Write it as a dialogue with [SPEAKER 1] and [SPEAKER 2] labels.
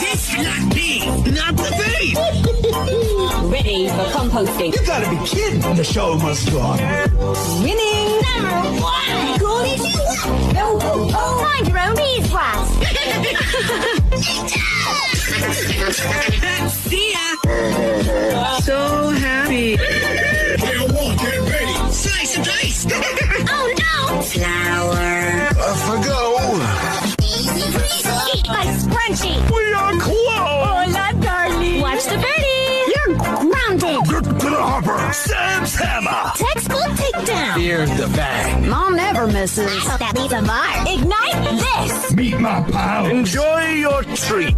[SPEAKER 1] This not me, not the babe.
[SPEAKER 2] Ready for composting.
[SPEAKER 3] You gotta be kidding. The show must go on.
[SPEAKER 2] Winning.
[SPEAKER 4] Number one.
[SPEAKER 2] Goalies.
[SPEAKER 4] Find your own beeswax.
[SPEAKER 1] See ya. So happy.
[SPEAKER 3] Get ready.
[SPEAKER 1] Slice and dice.
[SPEAKER 4] Oh no.
[SPEAKER 1] Flour.
[SPEAKER 3] Off I go.
[SPEAKER 4] Easy breezy. Eat my scrunchie.
[SPEAKER 3] We are close.
[SPEAKER 4] Hola, darling. Watch the birdie. You're grounded.
[SPEAKER 3] Get to the hopper. Sam's hammer.
[SPEAKER 4] Textbook takedown.
[SPEAKER 3] Here's the bang.
[SPEAKER 4] Mom never misses. I hope that leaves a mark. Ignite this.
[SPEAKER 3] Meet my pal. Enjoy your treat.